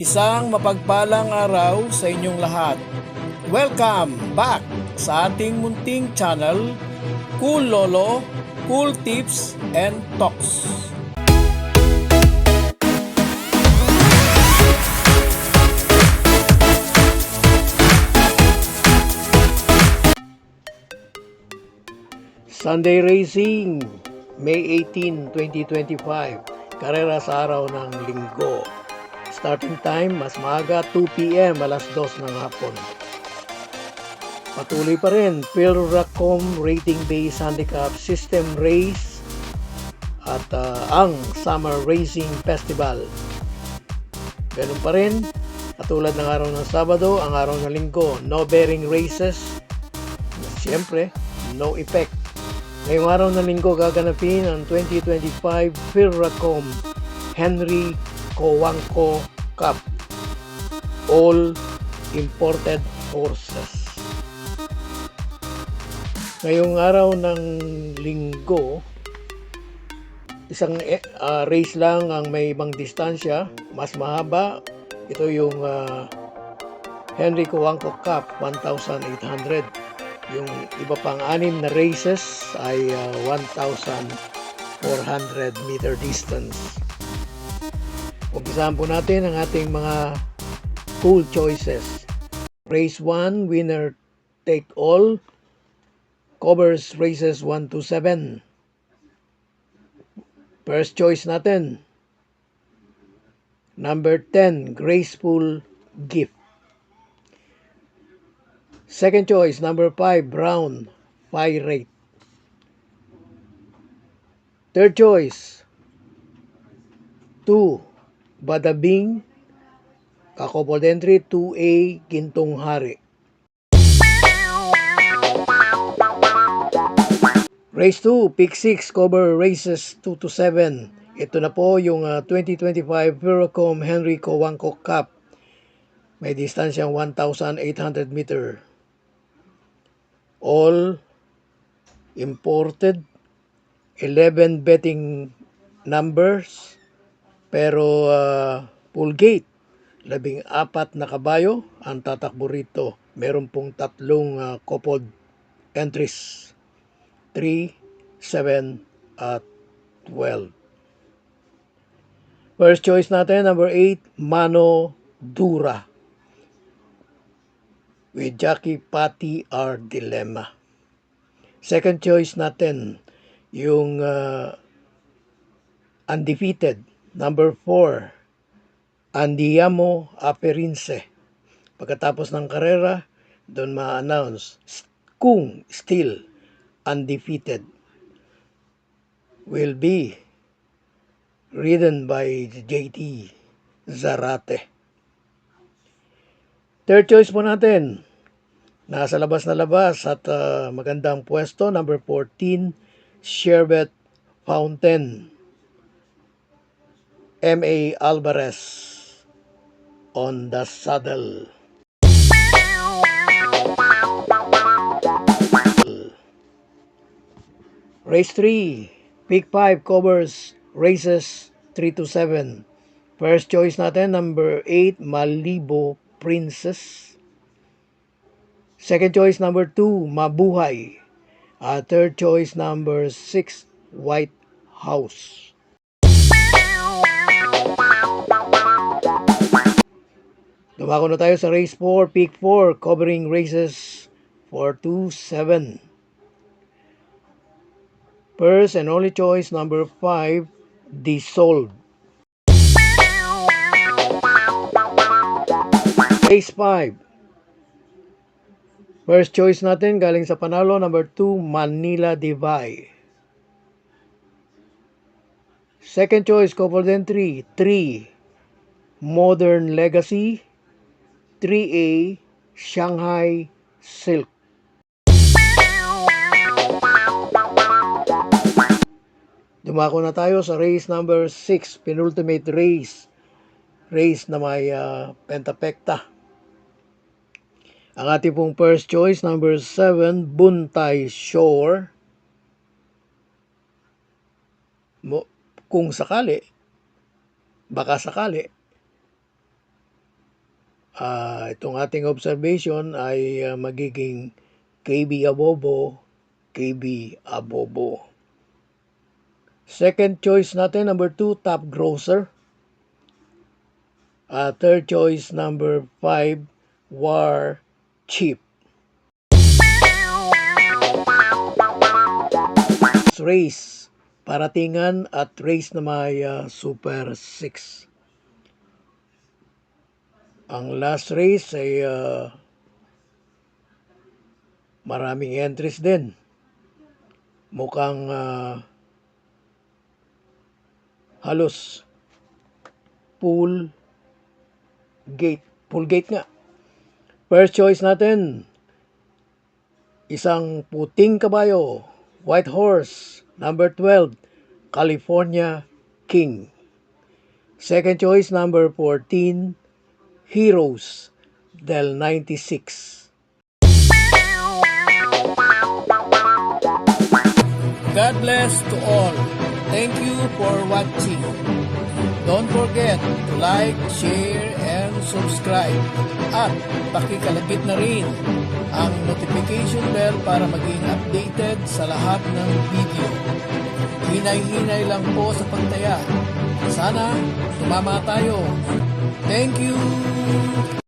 Isang mapagpalang araw sa inyong lahat. Welcome back sa ating munting channel, Cool Lolo, Cool Tips and Talks. Sunday Racing, May 18, 2025. Karera sa araw ng linggo. Starting time, mas maaga, 2 p.m. alas 2 ng hapon. Patuloy pa rin, Philracom Rating-Based Handicap System Race at ang Summer Racing Festival. Ganun pa rin, katulad ng araw ng Sabado, ang araw ng Linggo, no bearing races. Siyempre, no effect. Ngayong araw ng Linggo, gaganapin ang 2025 Philracom Henry Cojuangco Cup, all imported horses. Ngayong araw ng linggo, isang race lang ang may ibang distansya, mas mahaba. Ito yung Henry Cojuangco Cup 1,800. Yung iba pang 6 na races ay 1,400 meter distance. Umpisahan po natin ang ating mga cool choices. Race 1, winner take all, covers races 1 to 7. First choice natin, number 10, Graceful Gift. Second choice, number 5, Brown Pirate. Third choice, 2, Badabing, Kakopod entry, 2A, Gintong Hari. Race 2, Pick 6, cover races 2 to 7. Ito na po yung 2025 Philracom Henry Cojuangco Cup. May distansyang 1,800 meter. All imported, 11 betting numbers, pero full gate, 14 na kabayo ang tatakbo rito. Meron pong 3 coupled entries, 3, 7 at 12. First choice natin, number 8, Mano Dura with Jackie Patti R. Dilemma. Second choice natin, yung undefeated, number 4, Andiamo Aperinse. Pagkatapos ng karera, doon ma-announce kung still undefeated will be ridden by JT Zarate. Third choice po natin, nasa labas na labas at magandang pwesto, number 14, Sherbet Fountain. M.A. Alvarez on the saddle. Race 3, Pick 5, covers races 3 to 7. First choice natin, number 8, Malibo Princess. Second choice, number 2, Mabuhay. Third choice, number 6, White House. Dumako na tayo sa race 4, Pick 4, covering races 4 to 7. First and only choice, number 5, Dissolved. Race 5. First choice natin, galing sa panalo, number 2, Manila Divide. Second choice, coupled entry, 3, Modern Legacy, 3A, Shanghai Silk. Dumako na tayo sa race number 6, penultimate race. Race na may pentapekta. Ang ating pong first choice, number 7, Buntay Shore. Kung sakali, baka sakali, Itong ating observation ay magiging KB Abobo, KB Abobo. Second choice natin, number 2, Top Grocer. Third choice, number 5, War Chief. Race, paratingan at race na may Super 6. Ang last race ay maraming entries din. Mukhang halos full gate nga. First choice natin, isang puting kabayo, White Horse, number 12, California King. Second choice, number 14, Heroes del 96. God bless to all. Thank you for watching. Don't forget to like, share, and subscribe. At pakikalagit na rin ang notification bell para maging updated sa lahat ng video. Hinay-hinay lang po sa pagtaya. Sana sumama tayo. Thank you!